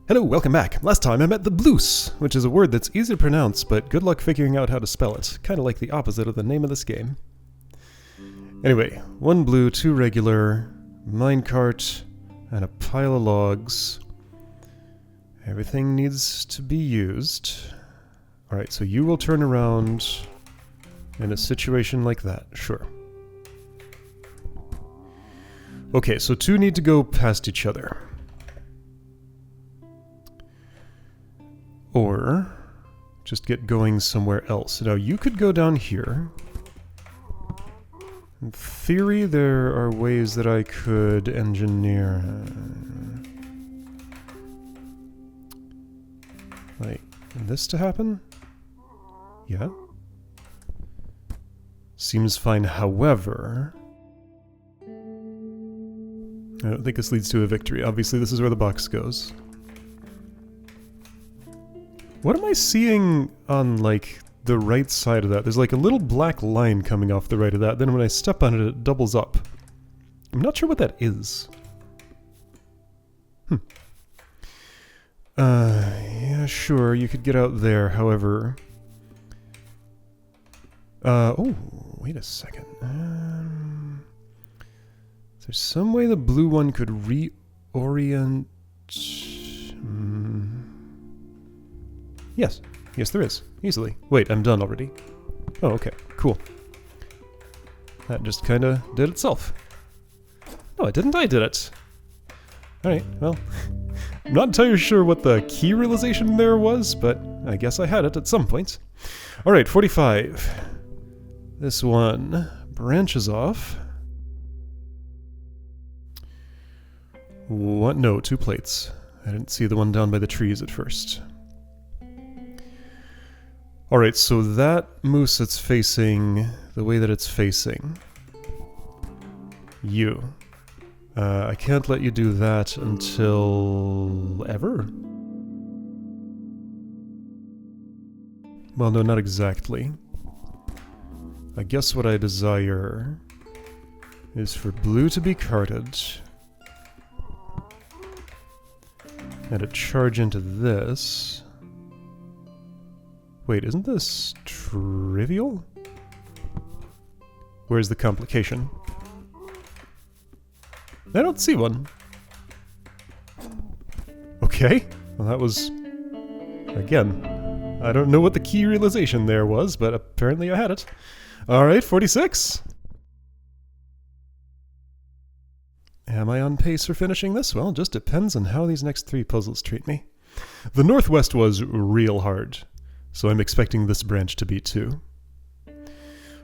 Hello, welcome back. Last time I met the Bloos, which is a word that's easy to pronounce, but good luck figuring out how to spell it. Kind of like the opposite of the name of this game. Anyway, 1 blue, 2 regular, minecart, and a pile of logs. Everything needs to be used. Alright, so you will turn around in a situation like that, sure. Okay, so 2 need to go past each other. Or just get going somewhere else. Now you could go down here. In theory, there are ways that I could engineer... like this to happen? Yeah. Seems fine, however... I don't think this leads to a victory. Obviously, this is where the box goes. What am I seeing on, like, the right side of that? There's like a little black line coming off the right of that. Then when I step on it, it doubles up. I'm not sure what that is. Yeah, sure, you could get out there, however... oh, wait a second. Is there some way the blue one could reorient... Yes. Yes, there is. Easily. Wait, I'm done already. Oh, okay. Cool. That just kinda did itself. No, it didn't. I did it. Alright, well... I'm not entirely sure what the key realization there was, but I guess I had it at some point. Alright, 45. This one branches off. What? No, 2 plates. I didn't see the one down by the trees at first. Alright, so that moose that's facing the way that it's facing. You. I can't let you do that until... ever? Well, no, not exactly. I guess what I desire is for blue to be carted. And to charge into this... Wait, isn't this trivial? Where's the complication? I don't see one. Okay, well that was... Again, I don't know what the key realization there was, but apparently I had it. Alright, 46! Am I on pace for finishing this? Well, it just depends on how these next 3 puzzles treat me. The Northwest was real hard. So I'm expecting this branch to be too.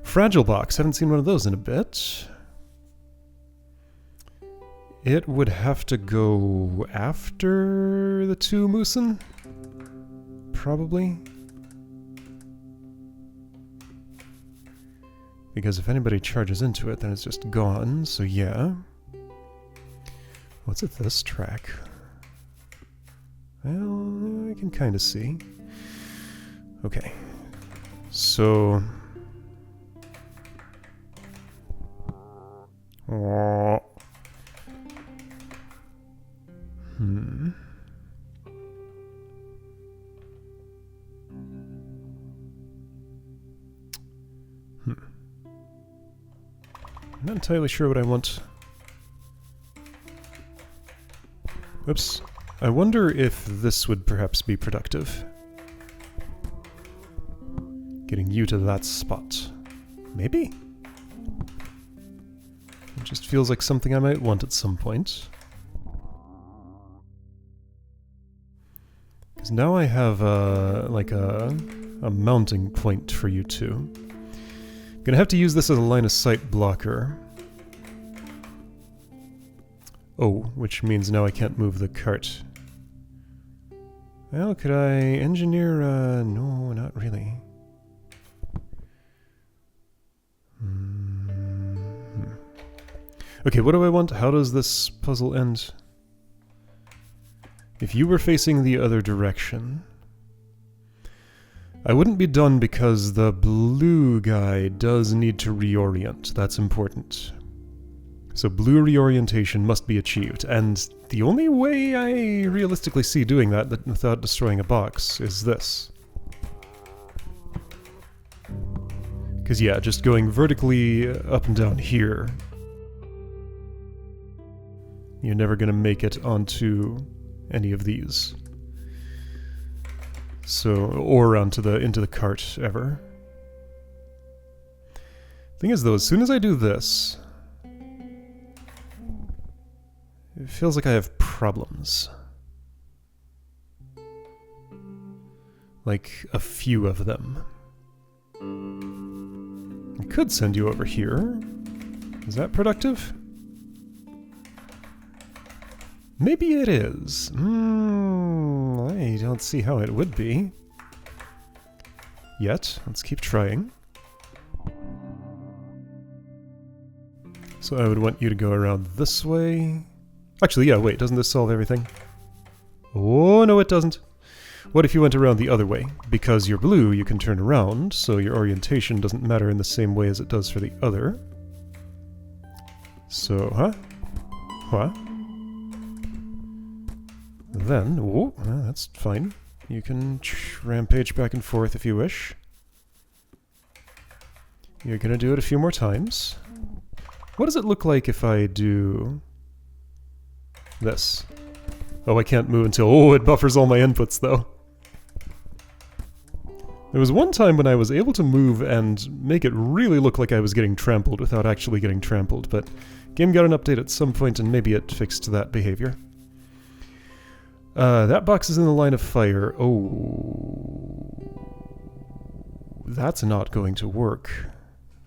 Fragile box, haven't seen one of those in a bit. It would have to go after the 2 Moosen? Probably. Because if anybody charges into it, then it's just gone, so yeah. What's at this track? Well, I can kind of see. Okay, so... I'm not entirely sure what I want. Oops. I wonder if this would perhaps be productive. Getting you to that spot. Maybe? It just feels like something I might want at some point. Because now I have like a mounting point for you two. I'm gonna have to use this as a line of sight blocker. Oh, which means now I can't move the cart. Well, could I engineer, no, not really. Okay, what do I want? How does this puzzle end? If you were facing the other direction... I wouldn't be done because the blue guy does need to reorient. That's important. So blue reorientation must be achieved, and the only way I realistically see doing that without destroying a box is this. Because yeah, just going vertically up and down here, you're never going to make it onto any of these. So, or onto into the cart ever. Thing is though, as soon as I do this, it feels like I have problems. Like a few of them. I could send you over here. Is that productive? Maybe it is. I don't see how it would be. Yet. Let's keep trying. So I would want you to go around this way. Actually, yeah, wait, doesn't this solve everything? Oh, no it doesn't. What if you went around the other way? Because you're blue, you can turn around, so your orientation doesn't matter in the same way as it does for the other. So, What? Then, oh, that's fine. You can rampage back and forth if you wish. You're gonna do it a few more times. What does it look like if I do this? Oh, I can't move until... Oh, it buffers all my inputs, though. There was one time when I was able to move and make it really look like I was getting trampled without actually getting trampled, but game got an update at some point and maybe it fixed that behavior. That box is in the line of fire. Oh... That's not going to work.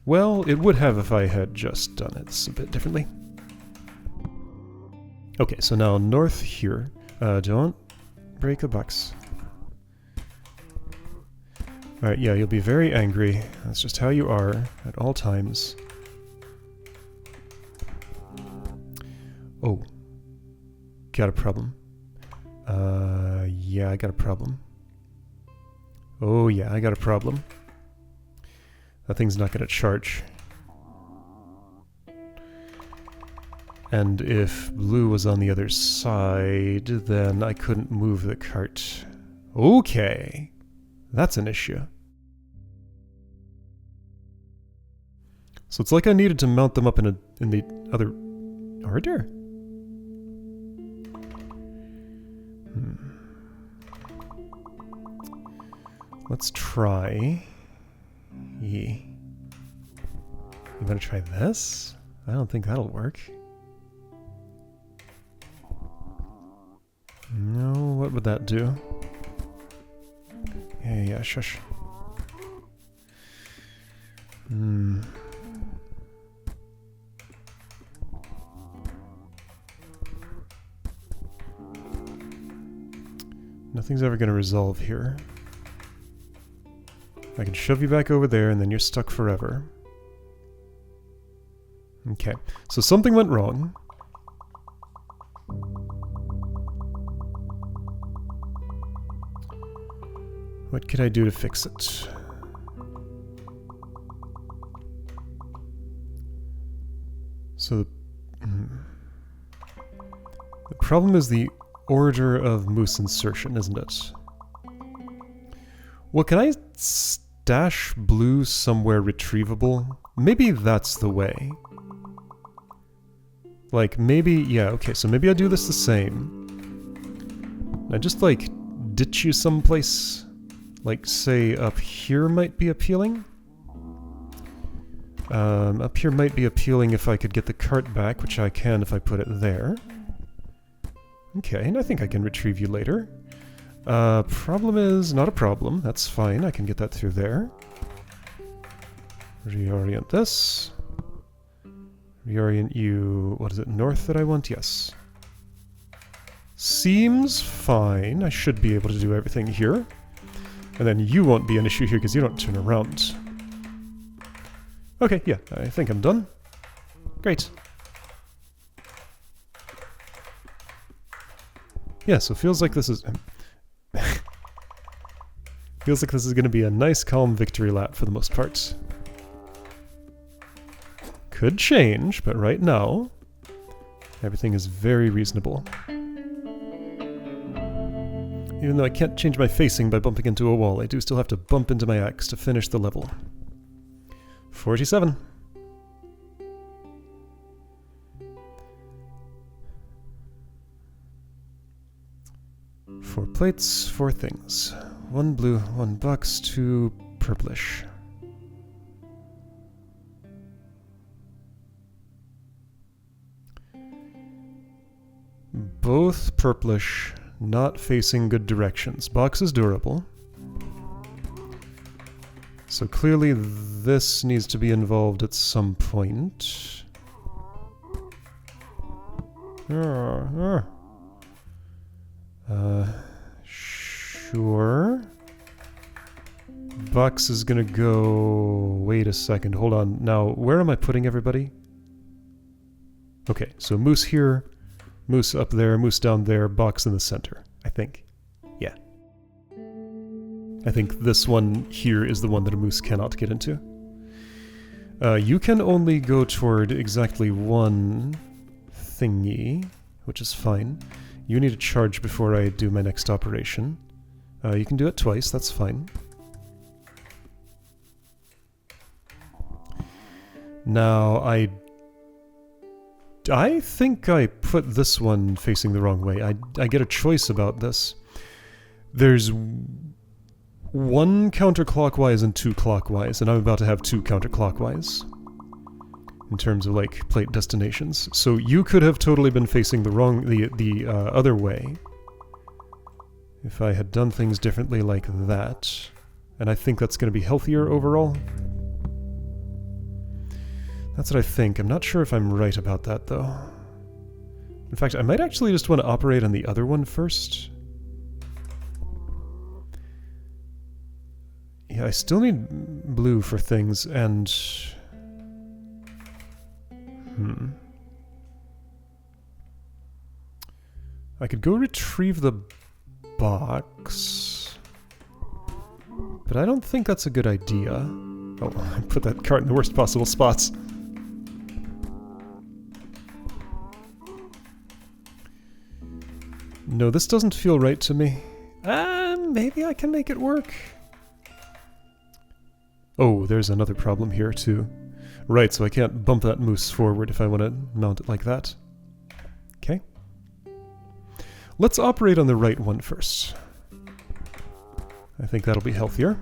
Well, it would have if I had just done it a bit differently. Okay, so now north here. Don't break the box. Alright, yeah, you'll be very angry. That's just how you are at all times. Oh. Got a problem. Yeah, I got a problem. Oh yeah, I got a problem. That thing's not gonna charge. And if blue was on the other side, then I couldn't move the cart. Okay. That's an issue. So it's like I needed to mount them up in the other order? Let's try... You wanna try this? I don't think that'll work. No, what would that do? Yeah, shush. Nothing's ever gonna resolve here. I can shove you back over there and then you're stuck forever. Okay, so something went wrong. What could I do to fix it? So the problem is the order of moose insertion, isn't it? Well, can I stash blue somewhere retrievable? Maybe that's the way. Like, maybe... Yeah, okay, so maybe I do this the same. I just, like, ditch you someplace. Like, say, up here might be appealing? Up here might be appealing if I could get the cart back, which I can if I put it there. Okay, and I think I can retrieve you later. Problem is not a problem. That's fine. I can get that through there. Reorient this. Reorient you... What is it? North that I want? Yes. Seems fine. I should be able to do everything here. And then you won't be an issue here because you don't turn around. Okay, yeah. I think I'm done. Great. Yeah, so feels like this is... feels like this is going to be a nice, calm victory lap for the most part. Could change, but right now, Everything is very reasonable. Even though I can't change my facing by bumping into a wall, I do still have to bump into my X to finish the level. 47. Four plates, four things. One blue, one box, two purplish. Both purplish, not facing good directions. Box is durable. So clearly this needs to be involved at some point. Sure. Box is gonna go... Wait a second, hold on. Now, where am I putting everybody? Okay, so moose here, moose up there, moose down there, box in the center, I think. Yeah. I think this one here is the one that a moose cannot get into. You can only go toward exactly one thingy, which is fine. You need to charge before I do my next operation. You can do it twice, that's fine. Now, I think I put this one facing the wrong way. I get a choice about this. There's one counterclockwise and two clockwise, and I'm about to have two counterclockwise in terms of like plate destinations. So you could have totally been facing the other way if I had done things differently like that, and I think that's going to be healthier overall. That's what I think. I'm not sure if I'm right about that, though. In fact, I might actually just want to operate on the other one first. Yeah, I still need blue for things, and... I could go retrieve the box, but I don't think that's a good idea. Oh, I put that cart in the worst possible spots. No, this doesn't feel right to me. Maybe I can make it work. Oh, there's another problem here, too. Right, so I can't bump that moose forward if I want to mount it like that. Okay. Let's operate on the right one first. I think that'll be healthier.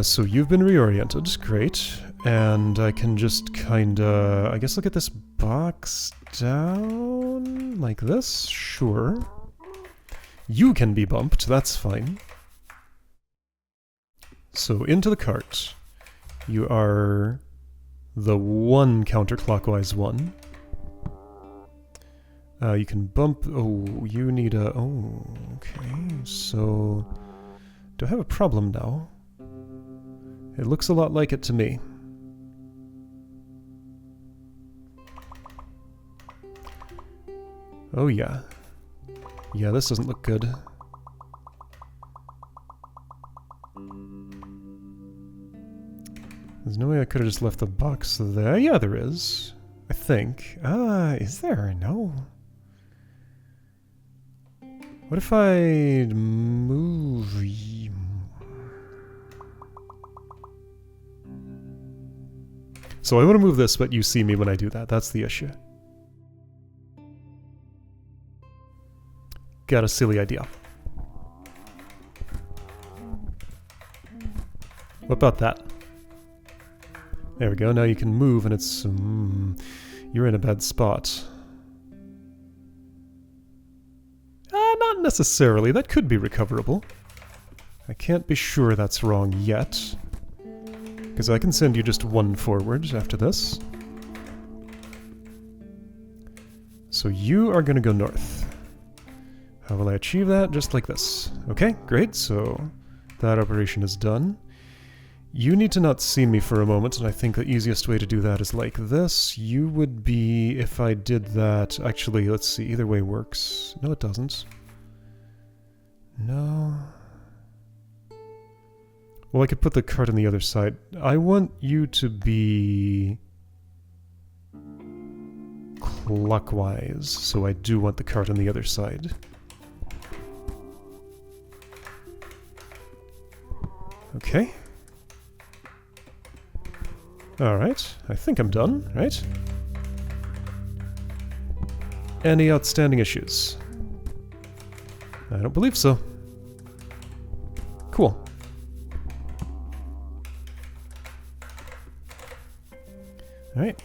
So you've been reoriented, great. And I can just kinda, I guess, look at this box down like this, sure. You can be bumped, that's fine. So into the cart. You are the one counterclockwise one. You can bump, oh, you need a, oh, okay, so do I have a problem now? It looks a lot like it to me. Oh yeah. Yeah, this doesn't look good. There's no way I could have just left the box there. Yeah, there is. I think. Is there? No. What if I move... So I want to move this, but you see me when I do that. That's the issue. Got a silly idea. What about that? There we go, now you can move and it's... you're in a bad spot. Not necessarily, that could be recoverable. I can't be sure that's wrong yet. Because I can send you just one forward after this. So you are going to go north. How will I achieve that? Just like this. Okay, great, so that operation is done. You need to not see me for a moment, and I think the easiest way to do that is like this. You would be, if I did that... Actually, let's see, either way works. No, it doesn't. No. Well, I could put the cart on the other side. I want you to be clockwise, so I do want the cart on the other side. Okay. Alright, I think I'm done, right? Any outstanding issues? I don't believe so. Cool. Alright.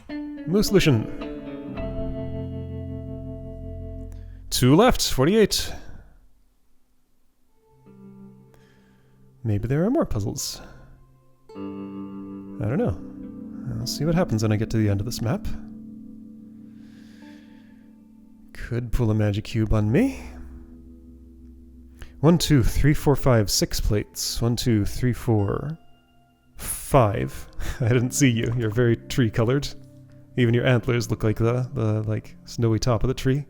Moosolution. 2 left, 48. Maybe there are more puzzles. I don't know. I'll see what happens when I get to the end of this map. Could pull a magic cube on me. 1, 2, 3, 4, 5, 6 plates. 1, 2, 3, 4, 5. I didn't see you. You're very tree-colored. Even your antlers look like the like snowy top of the tree.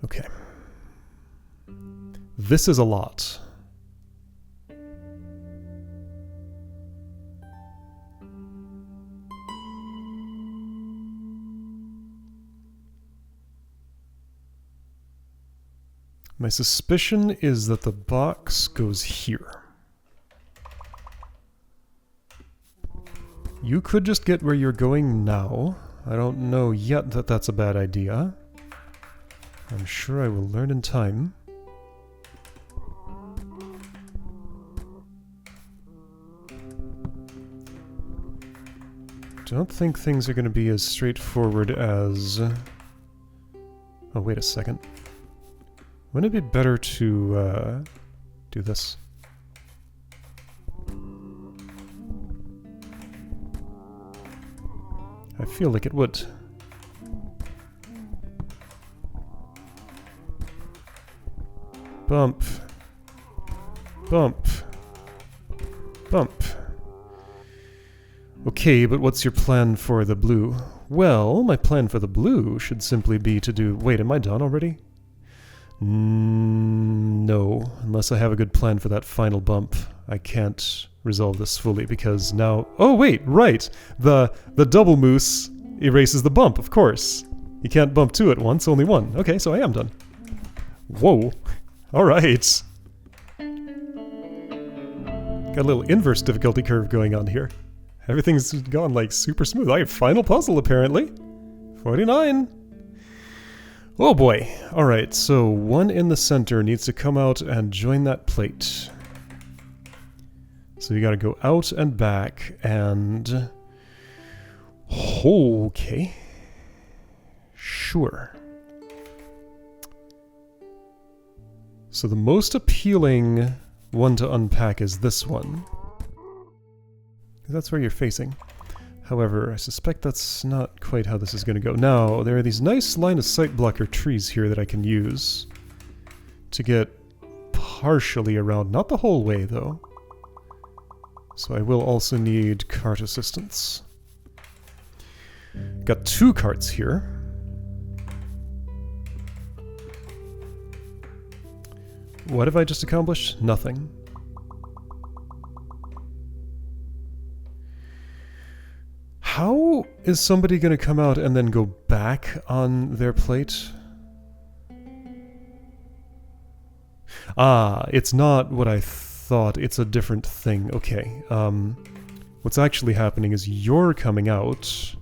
Okay. This is a lot. My suspicion is that the box goes here. You could just get where you're going now. I don't know yet that that's a bad idea. I'm sure I will learn in time. Don't think things are going to be as straightforward as... Oh, wait a second. Wouldn't it be better to do this? I feel like it would. Bump. Bump. Bump. Okay, but what's your plan for the blue? Well, my plan for the blue should simply be to do... Wait, am I done already? No, unless I have a good plan for that final bump. I can't resolve this fully because now... Oh wait, right! The double moose erases the bump, of course. You can't bump two at once, only one. Okay, so I am done. Whoa. Alright. Got a little inverse difficulty curve going on here. Everything's gone like super smooth. I have final puzzle apparently. 49. Oh boy. Alright, so one in the center needs to come out and join that plate. So you gotta go out and back and... Okay. Sure. So the most appealing one to unpack is this one. That's where you're facing. However, I suspect that's not quite how this is going to go. Now, there are these nice line-of-sight blocker trees here that I can use to get partially around. Not the whole way, though. So I will also need cart assistance. Got 2 carts here. What have I just accomplished? Nothing. How is somebody going to come out and then go back on their plate? Ah, it's not what I thought. It's a different thing. Okay. What's actually happening is you're coming out.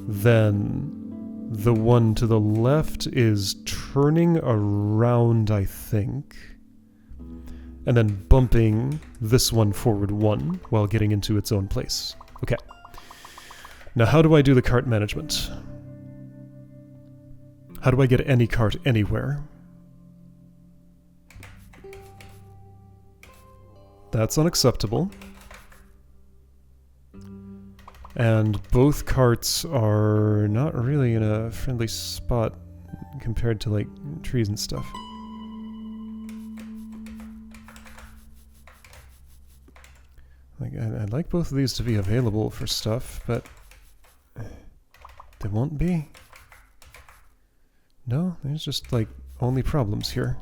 Then the one to the left is turning around, I think. And then bumping this one forward 1 while getting into its own place. Okay. Now how do I do the cart management? How do I get any cart anywhere? That's unacceptable. And both carts are not really in a friendly spot compared to, like, trees and stuff. Like, I'd like both of these to be available for stuff, but they won't be. No, there's just, like, only problems here.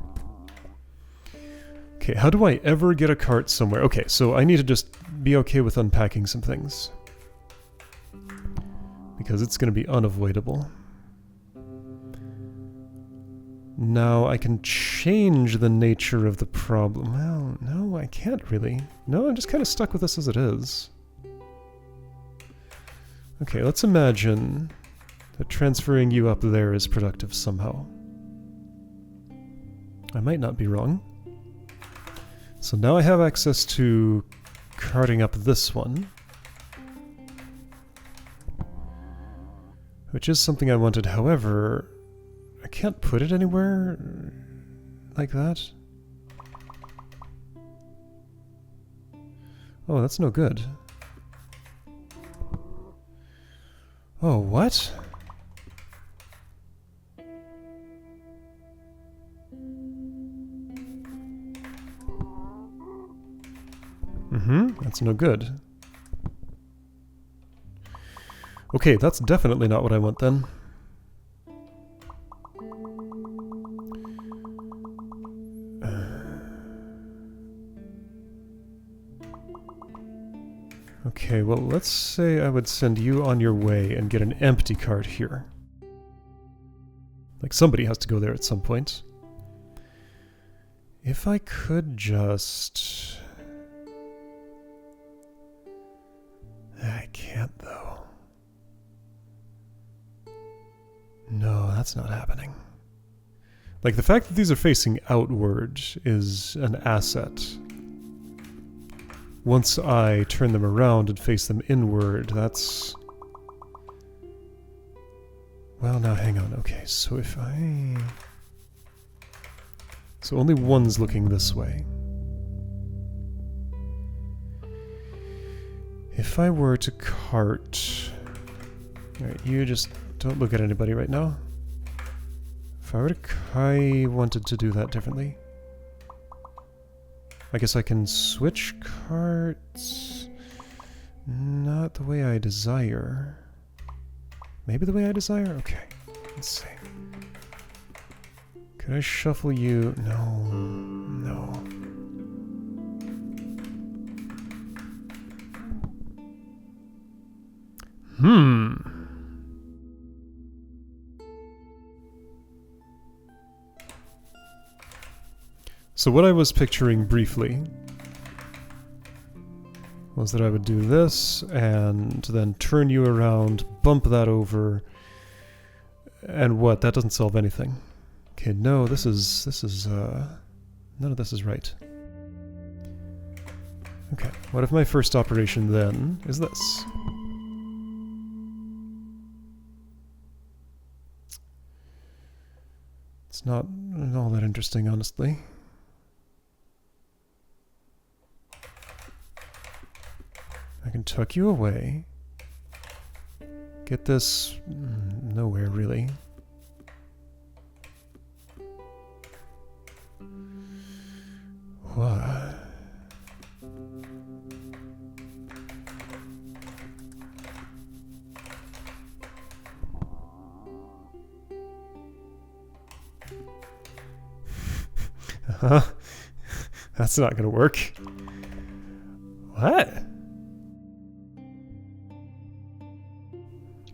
Okay, how do I ever get a cart somewhere? Okay, so I need to just be okay with unpacking some things. Because it's going to be unavoidable. Now, I can change the nature of the problem. Well, no, I can't really. No, I'm just kind of stuck with this as it is. Okay, let's imagine that transferring you up there is productive somehow. I might not be wrong. So now I have access to carting up this one. Which is something I wanted, however, I can't put it anywhere like that. Oh, that's no good. Oh, what? That's no good. Okay, that's definitely not what I want then. Okay, well, let's say I would send you on your way and get an empty cart here. Like, somebody has to go there at some point. If I could just... I can't, though. No, that's not happening. Like, the fact that these are facing outward is an asset. Once I turn them around and face them inward, that's... Well, now hang on. Okay, so if I... So only one's looking this way. If I were to cart... Alright, you just don't look at anybody right now. If I were to... I wanted to do that differently. I guess I can switch carts. Not the way I desire. Maybe the way I desire? Okay, let's see. Could I shuffle you? No. No. So what I was picturing briefly was that I would do this and then turn you around, bump that over, and what? That doesn't solve anything. Okay, no, this is none of this is right. Okay, what if my first operation then is this? It's not all that interesting, honestly. I can tuck you away. Get this nowhere, really. What? That's not gonna work. What?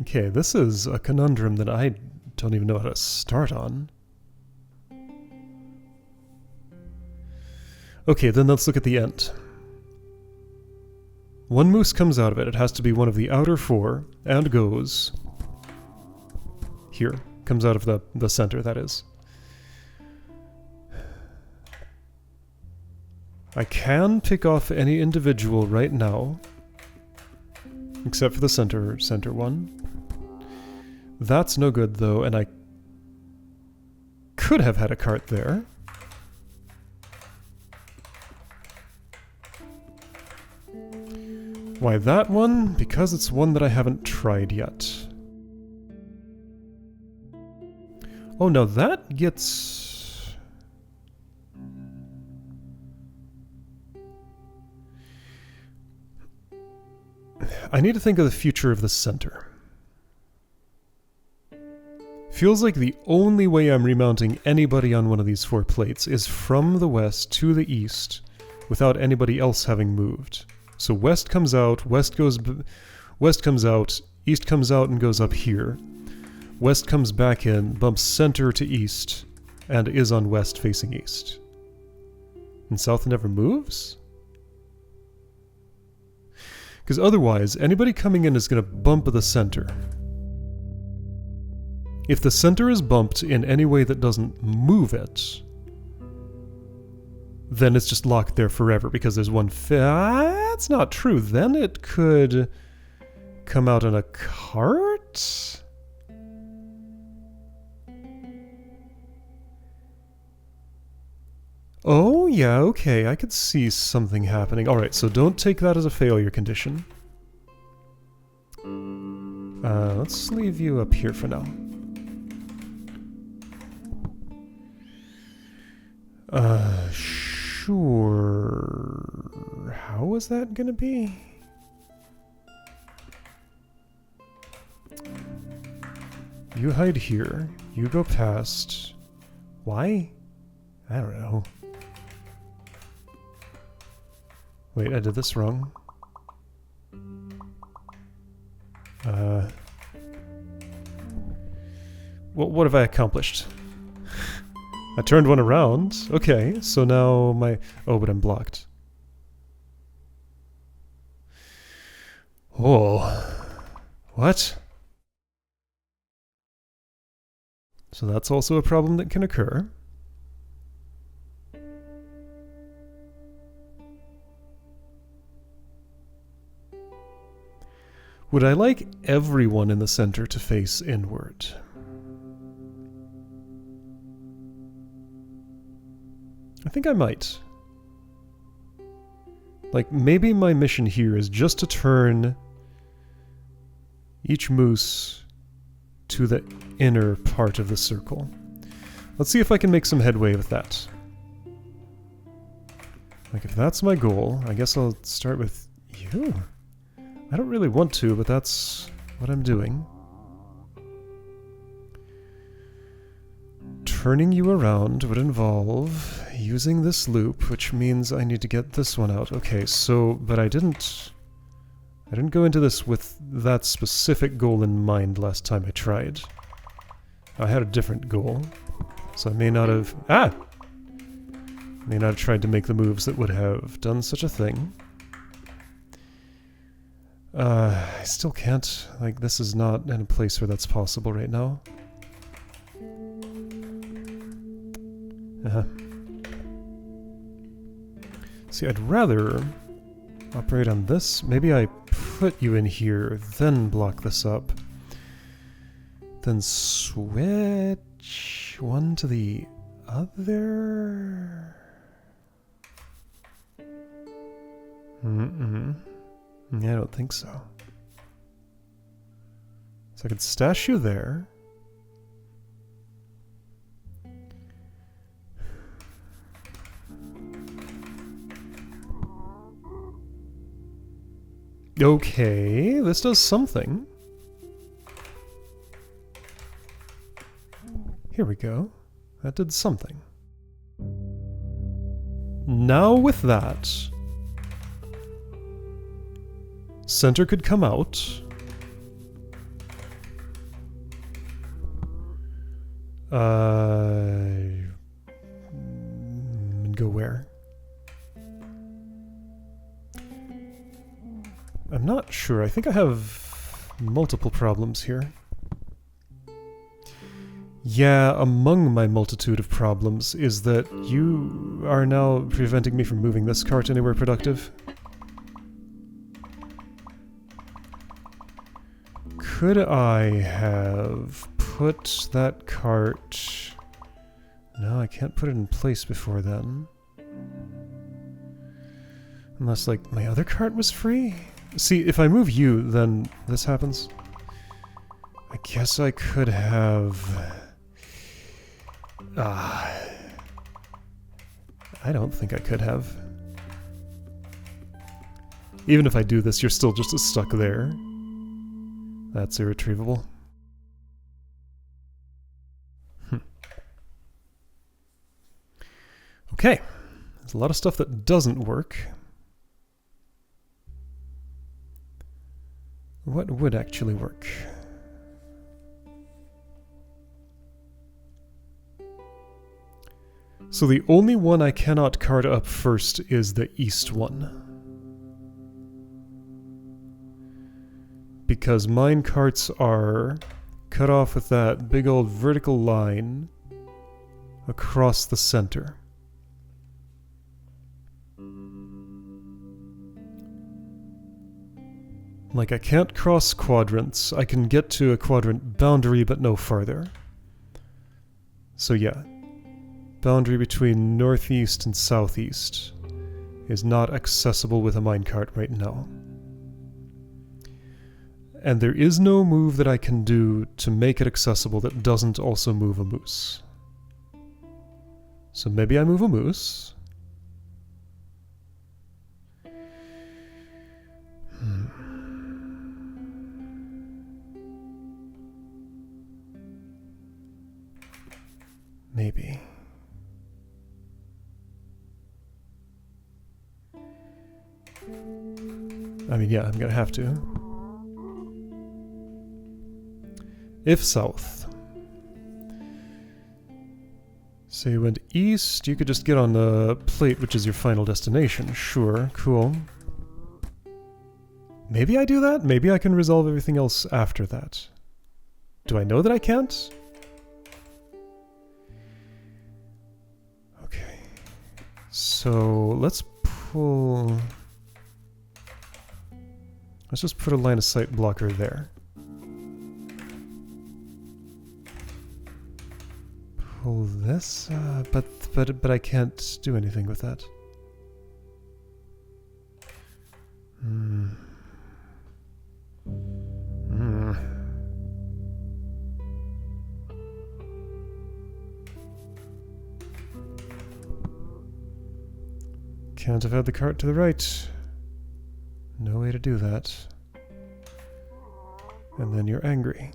Okay, this is a conundrum that I don't even know how to start on. Okay, then let's look at the end. One moose comes out of it. It has to be one of the outer four, and goes... here. Comes out of the center, that is. I can pick off any individual right now, except for the center one. That's no good, though, and I could have had a cart there. Why that one? Because it's one that I haven't tried yet. Oh, now that gets... I need to think of the future of the center. Feels like the only way I'm remounting anybody on one of these 4 plates is from the west to the east without anybody else having moved. So west comes out, west comes out, east comes out and goes up here. West comes back in, bumps center to east, and is on west facing east. And south never moves? Because otherwise, anybody coming in is going to bump the center. If the center is bumped in any way that doesn't move it, then it's just locked there forever because there's one that's not true. Then it could come out in a cart? Oh, yeah, okay, I could see something happening. Alright, so don't take that as a failure condition. Let's leave you up here for now. Sure. How is that gonna be? You hide here. You go past. Why? I don't know. Wait, I did this wrong. What have I accomplished? I turned one around. Okay, so now my... Oh, but I'm blocked. Oh. What? So that's also a problem that can occur. Would I like everyone in the center to face inward? I think I might. Like, maybe my mission here is just to turn each moose to the inner part of the circle. Let's see if I can make some headway with that. Like, if that's my goal, I guess I'll start with you. I don't really want to, but that's what I'm doing. Turning you around would involve using this loop, which means I need to get this one out. Okay, so, but I didn't go into this with that specific goal in mind last time I tried. I had a different goal, so I may not have... May not have tried to make the moves that would have done such a thing. I still can't, like, this is not in a place where that's possible right now. See, I'd rather operate on this. Maybe I put you in here, then block this up. Then switch one to the other. Yeah, I don't think so. So I could stash you there. Okay, this does something. Here we go. That did something. Now with that, center could come out. And go where? I'm not sure. I think I have multiple problems here. Yeah, among my multitude of problems is that you are now preventing me from moving this cart anywhere productive. Could I have put that cart... No, I can't put it in place before then. Unless, like, my other cart was free? See, if I move you, then this happens. I guess I could have... I don't think I could have. Even if I do this, you're still just stuck there. That's irretrievable. Okay, there's a lot of stuff that doesn't work. What would actually work? So the only one I cannot cart up first is the east one. Because mine carts are cut off with that big old vertical line across the center. Like, I can't cross quadrants. I can get to a quadrant boundary, but no farther. So yeah. Boundary between northeast and southeast is not accessible with a minecart right now. And there is no move that I can do to make it accessible that doesn't also move a moose. So maybe I move a moose. Maybe. I mean, yeah, I'm gonna have to. If south. So you went east, you could just get on the plate, which is your final destination. Sure, cool. Maybe I do that? Maybe I can resolve everything else after that. Do I know that I can't? Okay. So let's pull... Let's just put a line of sight blocker there. Pull this, but I can't do anything with that. Can't have had the cart to the right. No way to do that. And then you're angry.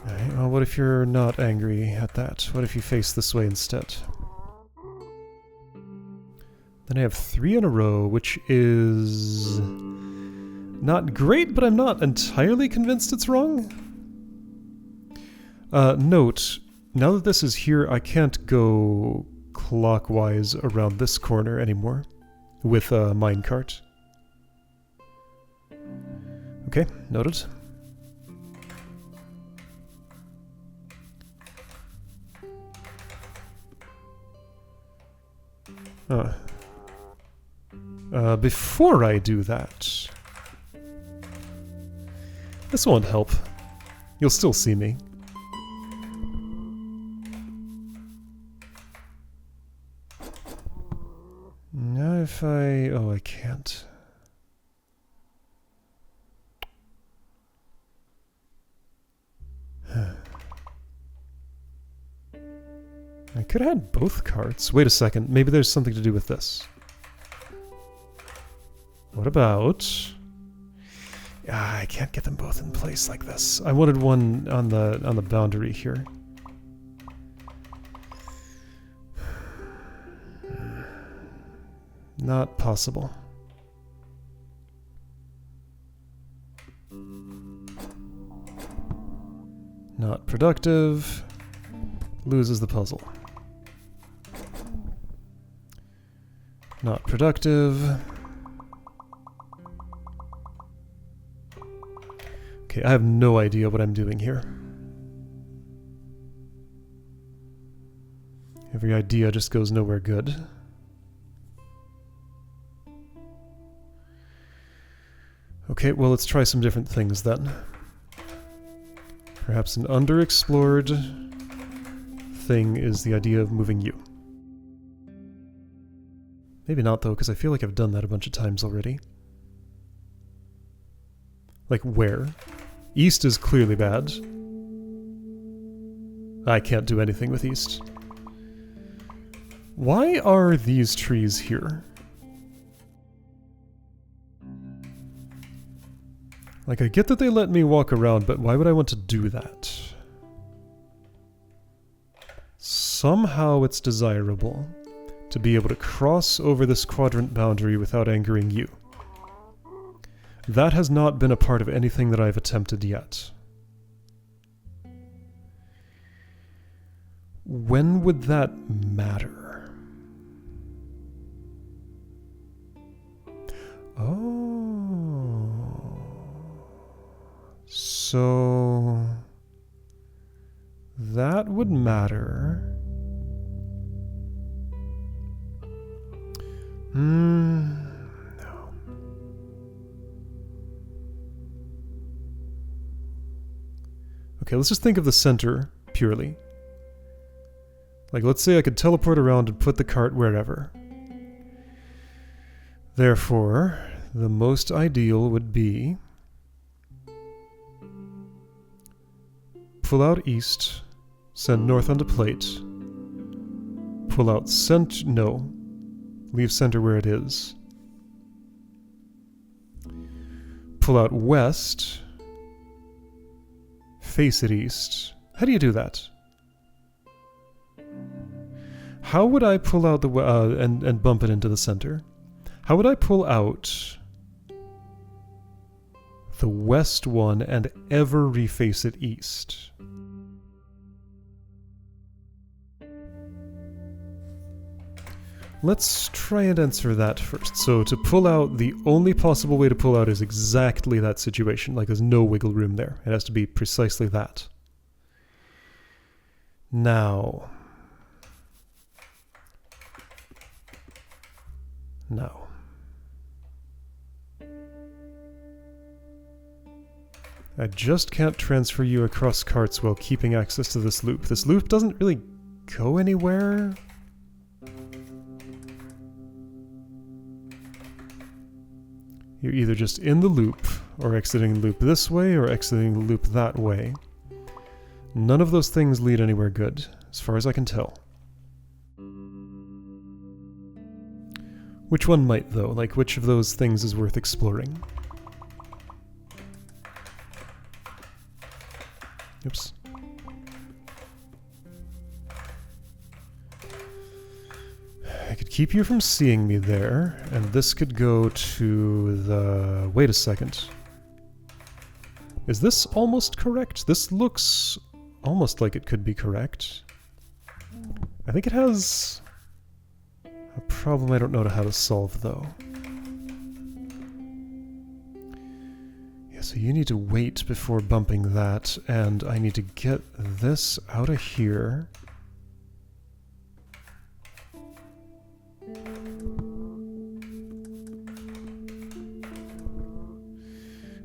Alright, well, what if you're not angry at that? What if you face this way instead? Then I have 3 in a row, which is... not great, but I'm not entirely convinced it's wrong. Note, now that this is here, I can't go clockwise around this corner anymore with a minecart. Okay, noted. Before I do that... This won't help. You'll still see me. Now if I... Oh, I can't. I could have had both carts. Wait a second. Maybe there's something to do with this. What about... I can't get them both in place like this. I wanted one on the boundary here. Not possible. Not productive. Loses the puzzle. Not productive. Okay, I have no idea what I'm doing here. Every idea just goes nowhere good. Okay, well, let's try some different things then. Perhaps an underexplored thing is the idea of moving you. Maybe not, though, because I feel like I've done that a bunch of times already. Like, where? East is clearly bad. I can't do anything with east. Why are these trees here? Like, I get that they let me walk around, but why would I want to do that? somehow it's desirable to be able to cross over this quadrant boundary without angering you. That has not been a part of anything that I've attempted yet. When would that matter? Oh. So that would matter. No. Okay, let's just think of the center purely. Like, let's say I could teleport around and put the cart wherever. Therefore, the most ideal would be pull out east, send north onto plate, pull out no, leave center where it is, pull out west, face it east. How do you do that? How would I pull out the and bump it into the center? How would I pull out the west one and ever reface it east? Let's try and answer that first. So to pull out, the only possible way to pull out is exactly that situation. Like, there's no wiggle room there. It has to be precisely that. Now, I just can't transfer you across carts while keeping access to this loop. This loop doesn't really go anywhere. You're either just in the loop, or exiting the loop this way, or exiting the loop that way. None of those things lead anywhere good, as far as I can tell. Which one might, though? Like, which of those things is worth exploring? Oops. I could keep you from seeing me there, and this could go to the... Wait a second. Is this almost correct? This looks almost like it could be correct. I think it has a problem I don't know how to solve, though. Yeah, so you need to wait before bumping that, and I need to get this out of here.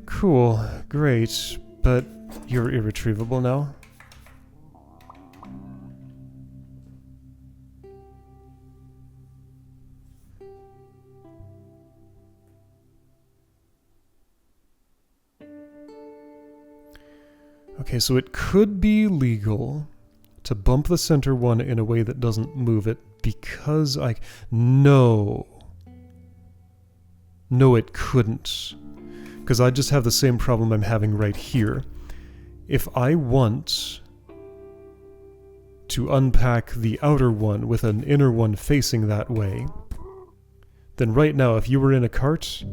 Cool, great, but you're irretrievable now. Okay, so it could be legal to bump the center one in a way that doesn't move it because I... No, it couldn't. Because I just have the same problem I'm having right here. If I want to unpack the outer one with an inner one facing that way, then right now, if you were in a cart,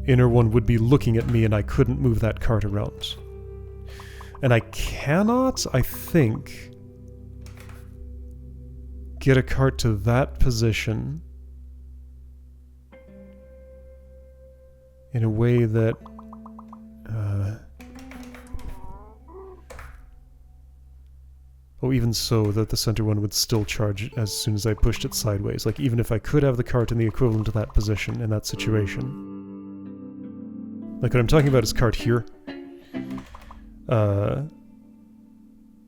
inner one would be looking at me and I couldn't move that cart around. And I cannot, I think, get a cart to that position in a way that even so, that the center one would still charge as soon as I pushed it sideways. Like, even if I could have the cart in the equivalent of that position in that situation. Like, what I'm talking about is cart here.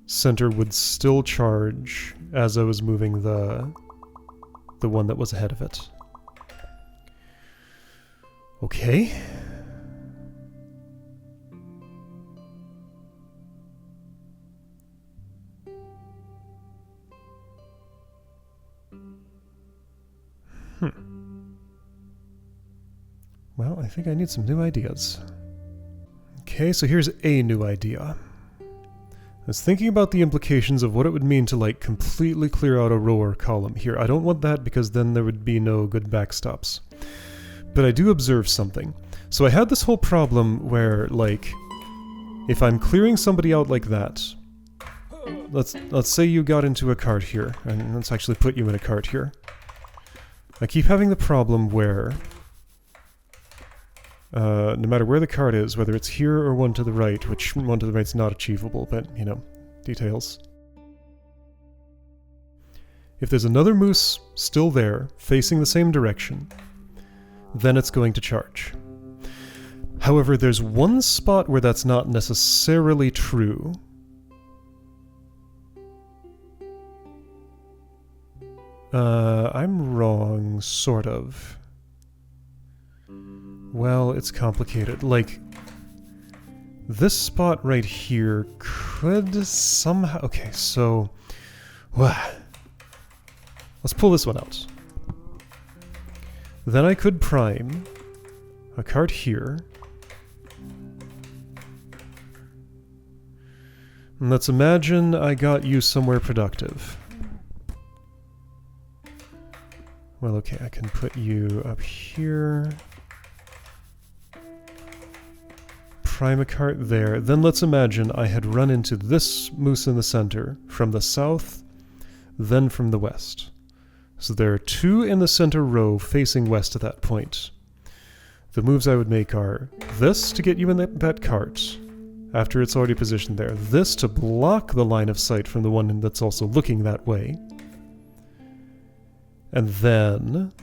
Center would still charge as I was moving the one that was ahead of it. Okay. Well, I think I need some new ideas. Okay, so here's a new idea. I was thinking about the implications of what it would mean to, like, completely clear out a row or column here. I don't want that because then there would be no good backstops. But I do observe something. So I had this whole problem where, like, if I'm clearing somebody out like that, let's say you got into a cart here, and let's actually put you in a cart here. I keep having the problem where, no matter where the cart is, whether it's here or one to the right, which one to the right's not achievable, but, you know, details. If there's another moose still there, facing the same direction, then it's going to charge. However, there's one spot where that's not necessarily true. I'm wrong, sort of. Well, it's complicated. Like, this spot right here could somehow... Okay, so... let's pull this one out. Then I could prime a cart here. And let's imagine I got you somewhere productive. Well, okay, I can put you up here. Prime a cart there. Then let's imagine I had run into this moose in the center from the south, then from the west. So there are two in the center row facing west at that point. The moves I would make are this to get you in that cart, after it's already positioned there. This to block the line of sight from the one that's also looking that way. And then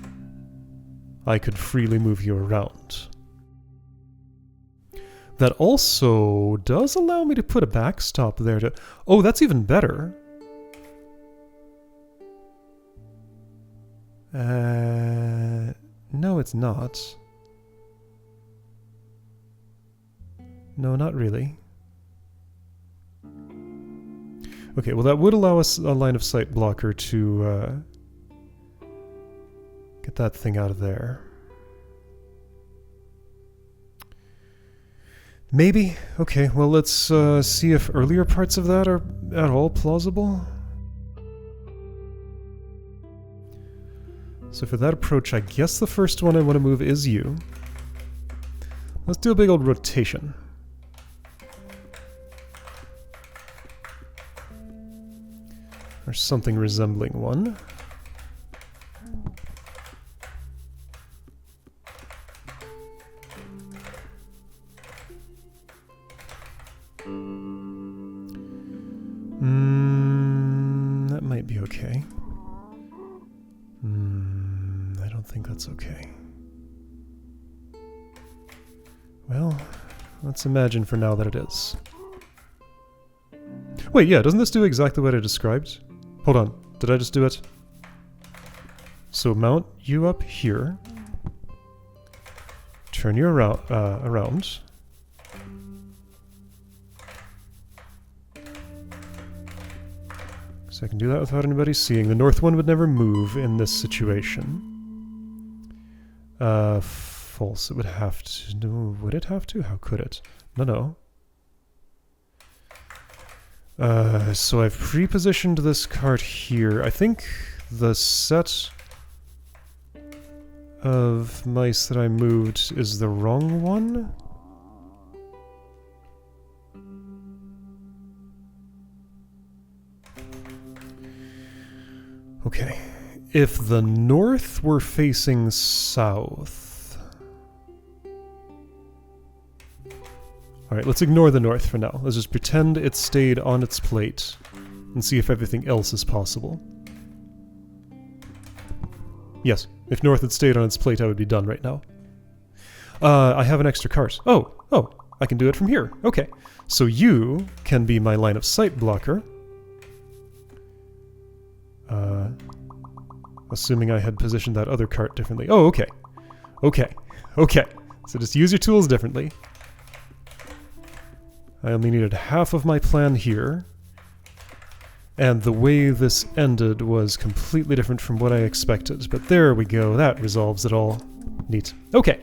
I could freely move you around. That also does allow me to put a backstop there to... Oh, that's even better. No, it's not. No, not really. Okay, well that would allow us a line of sight blocker to get that thing out of there. Maybe. Okay, well let's see if earlier parts of that are at all plausible. So for that approach, I guess the first one I want to move is you. Let's do a big old rotation. Or something resembling one. That might be okay. I don't think that's okay. Well, let's imagine for now that it is. Wait, yeah, doesn't this do exactly what I described? Hold on, did I just do it? So mount you up here. Turn you around. So I can do that without anybody seeing. The north one would never move in this situation. False. It would have to... No, would it have to? How could it? No. So I've pre-positioned this cart here. I think the set of mice that I moved is the wrong one. Okay. If the north were facing south... Alright, let's ignore the north for now. Let's just pretend it stayed on its plate and see if everything else is possible. Yes, if north had stayed on its plate, I would be done right now. I have an extra cart. Oh, I can do it from here. Okay, so you can be my line of sight blocker. Assuming I had positioned that other cart differently. Oh, okay. So just use your tools differently. I only needed half of my plan here. And the way this ended was completely different from what I expected. But there we go, that resolves it all. Neat. Okay,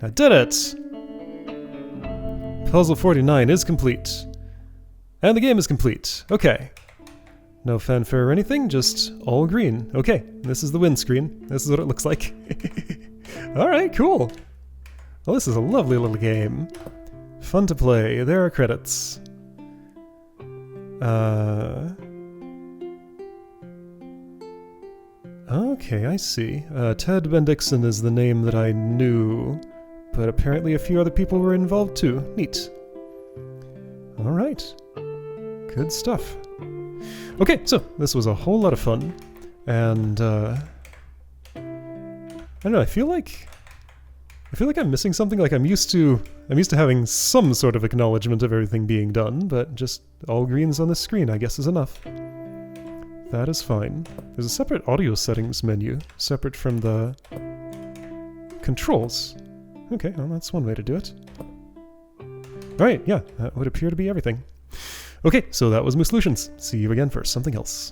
I did it! Puzzle 49 is complete. And the game is complete. Okay. No fanfare or anything, just all green. Okay, this is the windscreen. This is what it looks like. Alright, cool. Well, this is a lovely little game. Fun to play. There are credits. Okay, I see. Ted Bendixson is the name that I knew, but apparently a few other people were involved too. Neat. Alright. Good stuff. Okay, so this was a whole lot of fun, and I don't know, I feel like I'm missing something. Like I'm used to having some sort of acknowledgement of everything being done, but just all greens on the screen I guess is enough. That is fine. There's a separate audio settings menu, separate from the controls. Okay, well that's one way to do it. Alright, yeah, that would appear to be everything. Okay, so that was Mooselutions. See you again for something else.